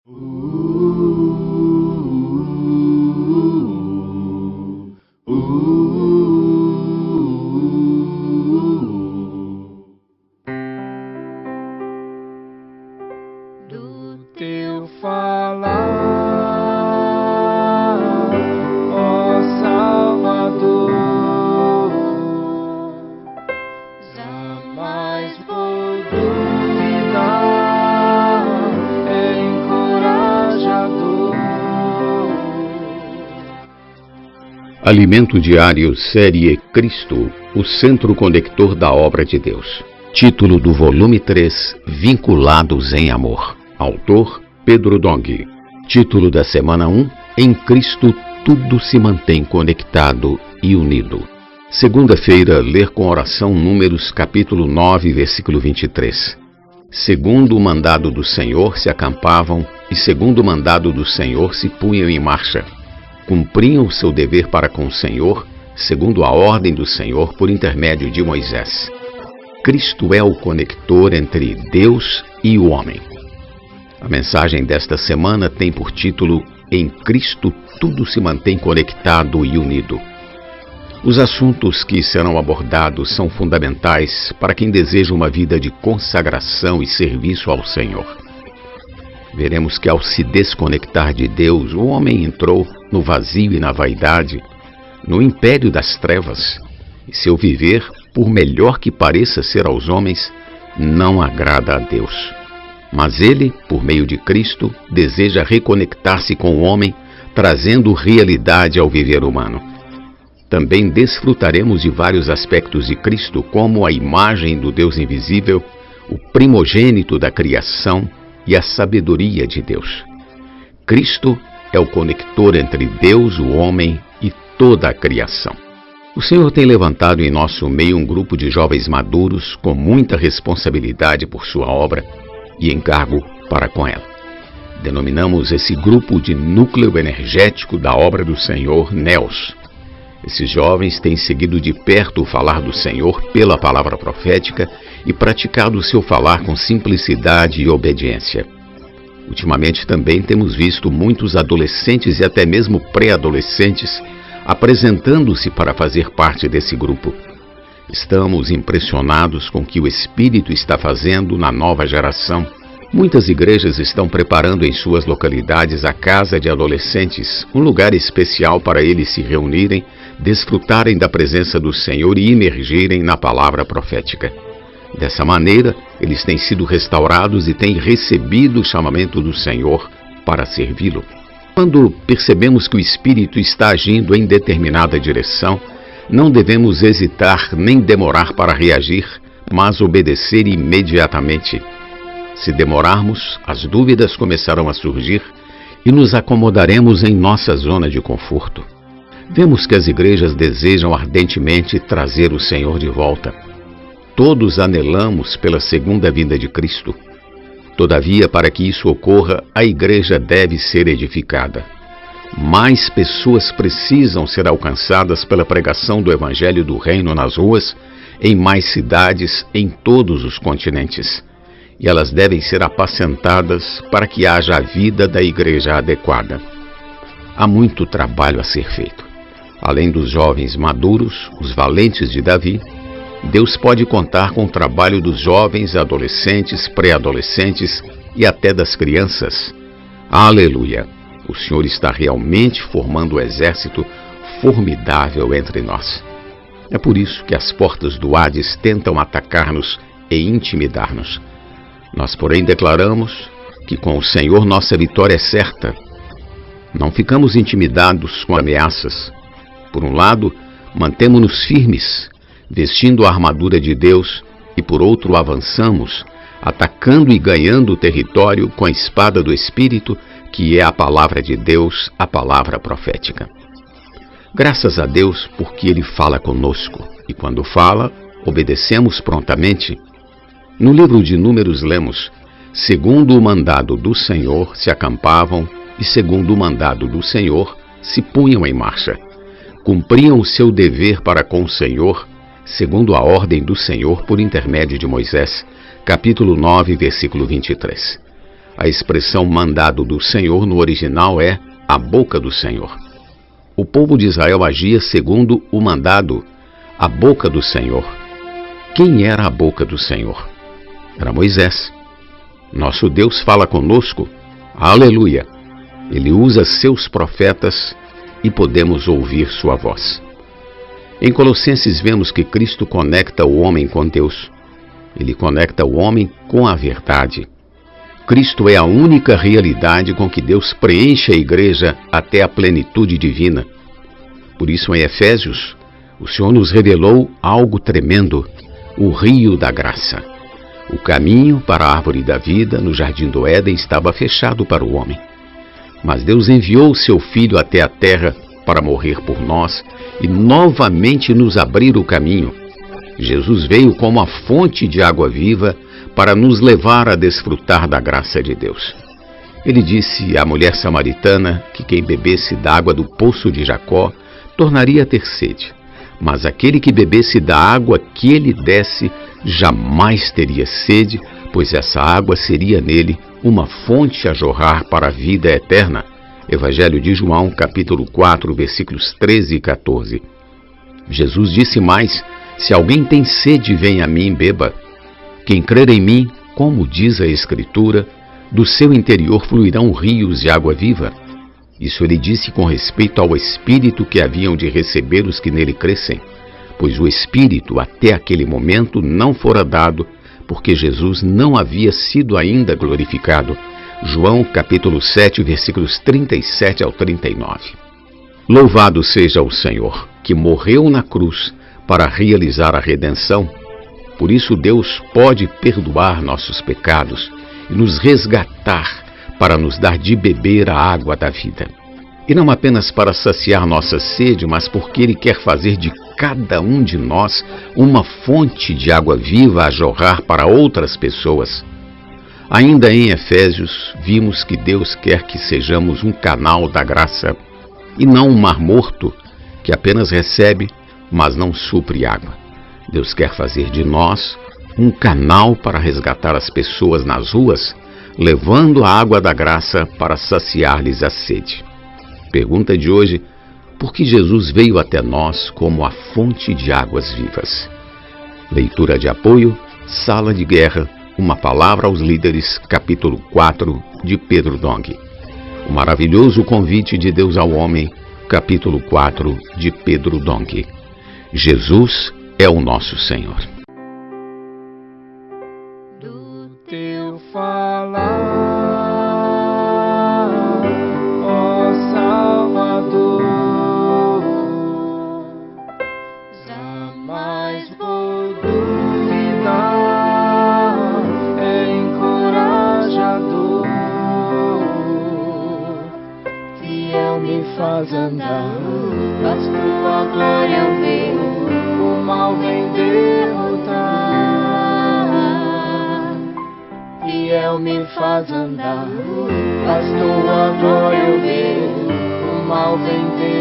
Do teu falar, ó Salvador, jamais vou duvidar, é encorajador. Alimento Diário, série Cristo, o centro conector da obra de Deus. Título do volume 3, Vinculados em Amor. Autor, Pedro Dong. Título da semana 1, Em Cristo tudo se mantém conectado e unido. Segunda-feira, ler com oração Números capítulo 9, versículo 23. Segundo o mandado do Senhor se acampavam e segundo o mandado do Senhor se punham em marcha. Cumpriam o seu dever para com o Senhor, segundo a ordem do Senhor por intermédio de Moisés. Cristo é o conector entre Deus e o homem. A mensagem desta semana tem por título Em Cristo tudo se mantém conectado e unido. Os assuntos que serão abordados são fundamentais para quem deseja uma vida de consagração e serviço ao Senhor. Veremos que ao se desconectar de Deus, o homem entrou no vazio e na vaidade, no império das trevas, e seu viver, por melhor que pareça ser aos homens, não agrada a Deus. Mas Ele, por meio de Cristo, deseja reconectar-se com o homem, trazendo realidade ao viver humano. Também desfrutaremos de vários aspectos de Cristo, como a imagem do Deus invisível, o primogênito da criação e a sabedoria de Deus. Cristo é o conector entre Deus, o homem e toda a criação. O Senhor tem levantado em nosso meio um grupo de jovens maduros com muita responsabilidade por sua obra e encargo para com ela. Denominamos esse grupo de núcleo energético da obra do Senhor, NEOS. Esses jovens têm seguido de perto o falar do Senhor pela palavra profética e praticado o seu falar com simplicidade e obediência. Ultimamente também temos visto muitos adolescentes e até mesmo pré-adolescentes apresentando-se para fazer parte desse grupo. Estamos impressionados com o que o Espírito está fazendo na nova geração. Muitas igrejas estão preparando em suas localidades a casa de adolescentes, um lugar especial para eles se reunirem, desfrutarem da presença do Senhor e imergirem na palavra profética. Dessa maneira, eles têm sido restaurados e têm recebido o chamamento do Senhor para servi-lo. Quando percebemos que o Espírito está agindo em determinada direção, não devemos hesitar nem demorar para reagir, mas obedecer imediatamente. Se demorarmos, as dúvidas começarão a surgir e nos acomodaremos em nossa zona de conforto. Vemos que as igrejas desejam ardentemente trazer o Senhor de volta. Todos anelamos pela segunda vinda de Cristo. Todavia, para que isso ocorra, a igreja deve ser edificada. Mais pessoas precisam ser alcançadas pela pregação do Evangelho do Reino nas ruas, em mais cidades, em todos os continentes. E elas devem ser apacentadas para que haja a vida da igreja adequada. Há muito trabalho a ser feito. Além dos jovens maduros, os valentes de Davi, Deus pode contar com o trabalho dos jovens, adolescentes, pré-adolescentes e até das crianças. Aleluia! O Senhor está realmente formando um exército formidável entre nós. É por isso que as portas do Hades tentam atacar-nos e intimidar-nos. Nós, porém, declaramos que com o Senhor nossa vitória é certa. Não ficamos intimidados com ameaças. Por um lado, mantemo-nos firmes, vestindo a armadura de Deus, e por outro avançamos, atacando e ganhando o território com a espada do Espírito, que é a palavra de Deus, a palavra profética. Graças a Deus porque Ele fala conosco, e quando fala, obedecemos prontamente. No livro de Números lemos: segundo o mandado do Senhor se acampavam, e segundo o mandado do Senhor se punham em marcha. Cumpriam o seu dever para com o Senhor, segundo a ordem do Senhor por intermédio de Moisés, capítulo 9, versículo 23. A expressão mandado do Senhor no original é a boca do Senhor. O povo de Israel agia segundo o mandado, a boca do Senhor. Quem era a boca do Senhor? Era Moisés. Nosso Deus fala conosco, aleluia. Ele usa seus profetas e podemos ouvir sua voz. Em Colossenses vemos que Cristo conecta o homem com Deus. Ele conecta o homem com a verdade. Cristo é a única realidade com que Deus preenche a igreja até a plenitude divina. Por isso, em Efésios, o Senhor nos revelou algo tremendo, o rio da graça. O caminho para a árvore da vida no jardim do Éden estava fechado para o homem. Mas Deus enviou o seu Filho até a terra para morrer por nós e novamente nos abrir o caminho. Jesus veio como a fonte de água viva para nos levar a desfrutar da graça de Deus. Ele disse à mulher samaritana que quem bebesse da água do poço de Jacó tornaria a ter sede, mas aquele que bebesse da água que ele desse jamais teria sede, pois essa água seria nele uma fonte a jorrar para a vida eterna. Evangelho de João, capítulo 4, versículos 13 e 14. Jesus disse mais: se alguém tem sede, venha a mim e beba. Quem crer em mim, como diz a Escritura, do seu interior fluirão rios de água viva. Isso ele disse com respeito ao Espírito que haviam de receber os que nele crescem, pois o Espírito até aquele momento não fora dado, porque Jesus não havia sido ainda glorificado. João capítulo 7, versículos 37 ao 39. Louvado seja o Senhor, que morreu na cruz para realizar a redenção. Por isso Deus pode perdoar nossos pecados e nos resgatar para nos dar de beber a água da vida. E não apenas para saciar nossa sede, mas porque Ele quer fazer de cada um de nós uma fonte de água viva a jorrar para outras pessoas. Ainda em Efésios, vimos que Deus quer que sejamos um canal da graça e não um mar morto que apenas recebe, mas não supre água. Deus quer fazer de nós um canal para resgatar as pessoas nas ruas, levando a água da graça para saciar-lhes a sede. Pergunta de hoje: por que Jesus veio até nós como a fonte de águas vivas? Leitura de apoio, Sala de Guerra, uma palavra aos líderes, capítulo 4, de Pedro Dong. O maravilhoso convite de Deus ao homem, capítulo 4, de Pedro Dong. Jesus é o nosso Senhor. Do teu falar, ó Salvador, jamais vou duvidar, é encorajador, fiel me faz andar, faz tua glória eu ver, o mal vem derrotar. Fiel me faz andar, faz tua glória eu ver, o mal vem derrotar.